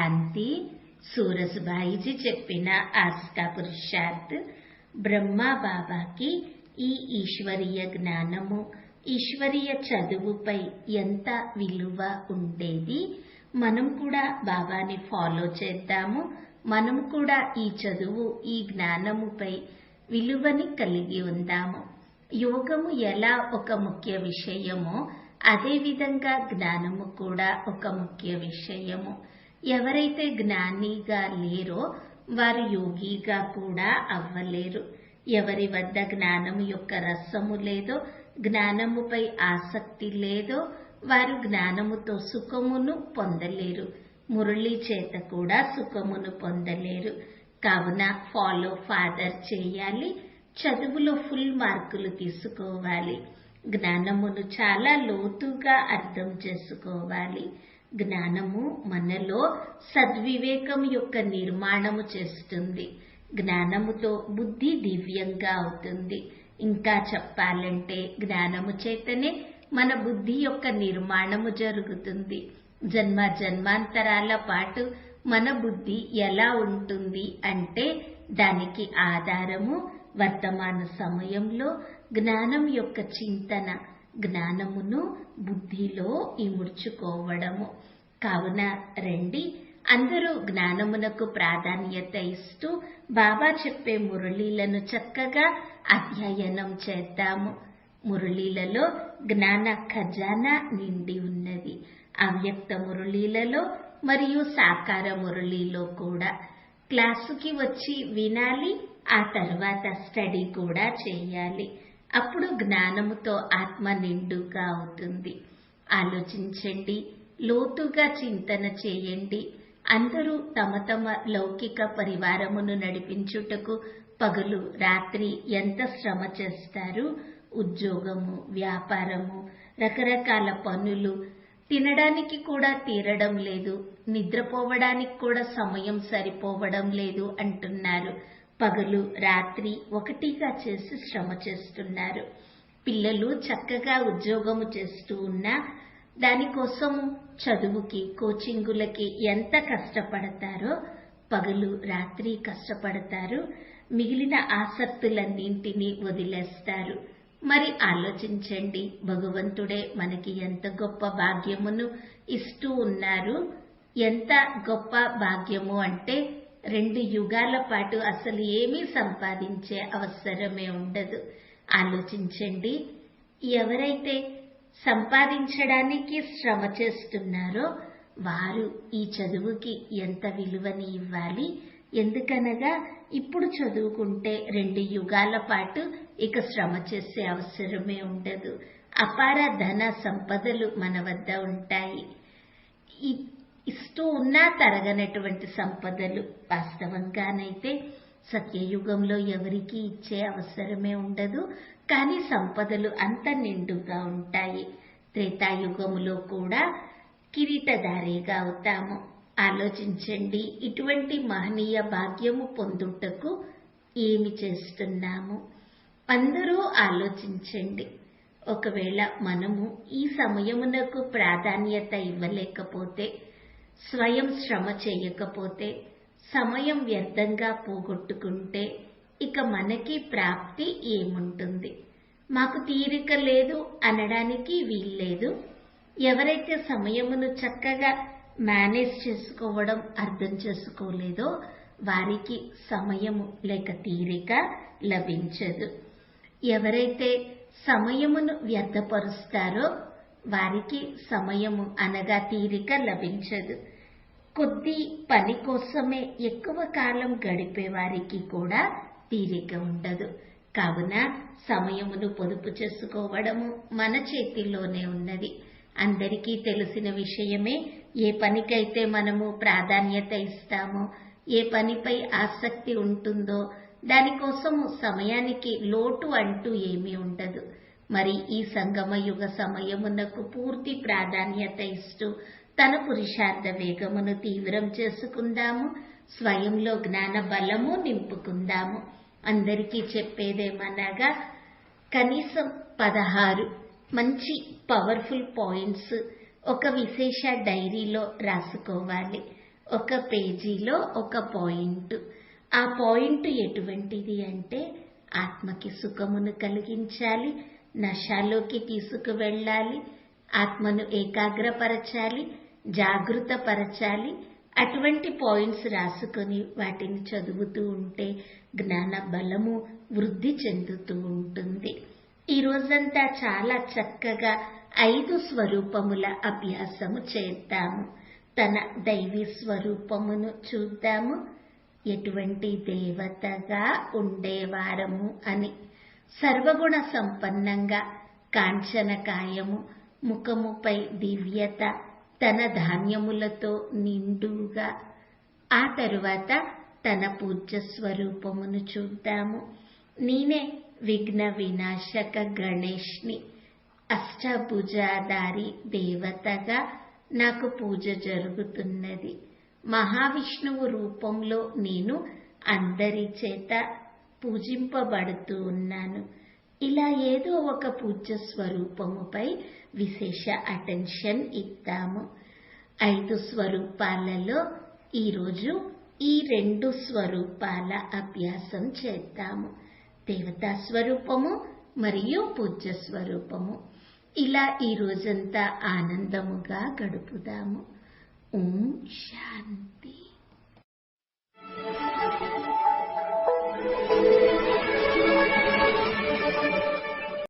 శాంతి. సూరజ్భాయిజీ చెప్పిన ఆస్కా పురుషార్థ్. బ్రహ్మా బాబాకి ఈ ఈశ్వరీయ జ్ఞానము, ఈశ్వరీయ చదువుపై ఎంత విలువ ఉండేది. మనం కూడా బాబాని ఫాలో చేద్దాము. మనం కూడా ఈ చదువు, ఈ జ్ఞానముపై విలువని కలిగి ఉందాము. యోగము ఎలా ఒక ముఖ్య విషయమో అదేవిధంగా జ్ఞానము కూడా ఒక ముఖ్య విషయము. ఎవరైతే జ్ఞానిగా లేరో వారు యోగిగా కూడా అవ్వలేరు. ఎవరి వద్ద జ్ఞానము యొక్క రసము లేదో, జ్ఞానముపై ఆసక్తి లేదో వారు జ్ఞానముతో సుఖమును పొందలేరు. మురళి చేత కూడా సుఖమును పొందలేరు. కావున ఫాలో ఫాదర్ చేయాలి. చదువులో ఫుల్ మార్కులు తీసుకోవాలి. జ్ఞానమును చాలా లోతుగా అర్థం చేసుకోవాలి. జ్ఞానము మనలో సద్వివేకం యొక్క నిర్మాణము చేస్తుంది. జ్ఞానముతో బుద్ధి దివ్యంగా అవుతుంది. ఇంకా చెప్పాలంటే జ్ఞానము చేతనే మన బుద్ధి యొక్క నిర్మాణము జరుగుతుంది. జన్మ జన్మాంతరాల పాటు మన బుద్ధి ఎలా ఉంటుంది అంటే దానికి ఆధారము వర్తమాన సమయంలో జ్ఞానం యొక్క చింతన, జ్ఞానమును బుద్ధిలో ఇముడ్చుకోవడము. కావున రండి, అందరూ జ్ఞానమునకు ప్రాధాన్యత ఇస్తూ బాబా చెప్పే మురళీలను చక్కగా అధ్యయనం చేద్దాము. మురళీలలో జ్ఞాన ఖజానా నిండి ఉన్నది. అవ్యక్త మురళీలలో మరియు సాకార మురళీలో కూడా. క్లాసుకి వచ్చి వినాలి, ఆ తర్వాత స్టడీ కూడా చేయాలి. అప్పుడు జ్ఞానముతో ఆత్మ నిండుగా అవుతుంది. ఆలోచించండి, లోతుగా చింతన చేయండి. అందరూ తమ తమ లౌకిక పరివారమును నడిపించుటకు పగలు రాత్రి ఎంత శ్రమ చేస్తారు. ఉద్యోగము, వ్యాపారము, రకరకాల పనులు, తినడానికి కూడా తీరడం లేదు, నిద్రపోవడానికి కూడా సమయం సరిపోవడం లేదు అంటున్నారు. పగలు రాత్రి ఒకటిగా చేసి శ్రమ చేస్తున్నారు. పిల్లలు చక్కగా ఉద్యోగము చేస్తూ ఉన్నా దానికోసము చదువుకి, కోచింగులకి ఎంత కష్టపడతారో పగలు రాత్రి కష్టపడతారు. మిగిలిన ఆసక్తులన్నింటినీ వదిలేస్తారు. మరి ఆలోచించండి, భగవంతుడే మనకి ఎంత గొప్ప భాగ్యమును ఇస్తూ ఉన్నారు. ఎంత గొప్ప భాగ్యము అంటే 2 యుగాల పాటు అసలు ఏమీ సంపాదించే అవసరమే ఉండదు. ఆలోచించండి, ఎవరైతే సంపాదించడానికి శ్రమ చేస్తున్నారో వారు ఈ చదువుకి ఎంత విలువని ఇవ్వాలి. ఎందుకనగా ఇప్పుడు చదువుకుంటే 2 యుగాల పాటు ఇక శ్రమ చేసే అవసరమే ఉండదు. అపార ధన సంపదలు మన వద్ద ఉంటాయి. ఇస్తూ ఉన్నా తరగనటువంటి సంపదలు. వాస్తవంగానైతే సత్యయుగంలో ఎవరికి ఇచ్చే అవసరమే ఉండదు, కానీ సంపదలు అంత నిండుగా ఉంటాయి. త్రేతాయుగములో కూడా కిరీటధారిగా అవుతాము. ఆలోచించండి, ఇటువంటి మహనీయ భాగ్యము పొందుటకు ఏమి చేస్తున్నాము? అందరూ ఆలోచించండి. ఒకవేళ మనము ఈ సమయమునకు ప్రాధాన్యత ఇవ్వలేకపోతే, స్వయం శ్రమ చేయకపోతే, సమయం వ్యర్థంగా పోగొట్టుకుంటే ఇక మనకి ప్రాప్తి ఏముంటుంది? మాకు తీరిక లేదు అనడానికి వీల్లేదు. ఎవరైతే సమయమును చక్కగా మేనేజ్ చేసుకోవడం అర్థం చేసుకోలేదో వారికి సమయము లేక తీరిక లభించదు. ఎవరైతే సమయమును వ్యర్థపరుస్తారో వారికి సమయము అనగా తీరిక లభించదు. కొద్ది పని కోసమే ఎక్కువ కాలం గడిపే వారికి కూడా తీరిక ఉండదు. కావున సమయమును పొదుపు చేసుకోవడము మన చేతిలోనే ఉన్నది. అందరికీ తెలిసిన విషయమే. ఏ పనికైతే మనము ప్రాధాన్యత ఇస్తామో, ఏ పనిపై ఆసక్తి ఉంటుందో దానికోసము సమయానికి లోటు అంటూ ఏమీ ఉండదు. మరి ఈ సంగమ యుగ సమయమునకు పూర్తి ప్రాధాన్యత ఇస్తూ తన పురుషార్థ వేగమును తీవ్రం చేసుకుందాము. స్వయంలో జ్ఞాన బలము నింపుకుందాము. అందరికీ చెప్పేదేమనగా కనీసం 16 మంచి పవర్ఫుల్ పాయింట్స్ ఒక విశేష డైరీలో రాసుకోవాలి. ఒక పేజీలో ఒక పాయింట్. ఆ పాయింట్ ఎటువంటిది అంటే ఆత్మకి సుఖమును కలిగించాలి, నశాలోకి తీసుకువెళ్ళాలి, ఆత్మను ఏకాగ్రపరచాలి, జాగృతపరచాలి. అటువంటి పాయింట్స్ రాసుకొని వాటిని చదువుతూ ఉంటే జ్ఞాన బలము వృద్ధి చెందుతూ ఉంటుంది. ఈ రోజంతా చాలా చక్కగా 5 స్వరూపముల అభ్యాసము చేద్దాము. తన దైవీ స్వరూపమును చూద్దాము. ఎటువంటి దేవతగా ఉండేవారము అని. సర్వగుణ సంపన్నంగా, కాంచనకాయము, ముఖముపై దివ్యత, తన ధాన్యములతో నిండుగా. ఆ తరువాత తన పూజ్య స్వరూపమును చూద్దాము. నేనే విఘ్న వినాశక గణేష్ని, అష్టభుజాధారి దేవతగా నాకు పూజ జరుగుతున్నది. మహావిష్ణువు రూపంలో నేను అందరి చేత పూజింపబడుతూ ఉన్నాను. ఇలా ఏదో ఒక పూజ్య స్వరూపముపై విశేష అటెన్షన్ ఇద్దాము. 5 స్వరూపాలలో ఈరోజు ఈ 2 స్వరూపాల అభ్యాసం చేద్దాము. దేవతా స్వరూపము మరియు పూజ్య స్వరూపము. ఇలా ఈ రోజంతా ఆనందముగా గడుపుదాము. ఓం శాంతి.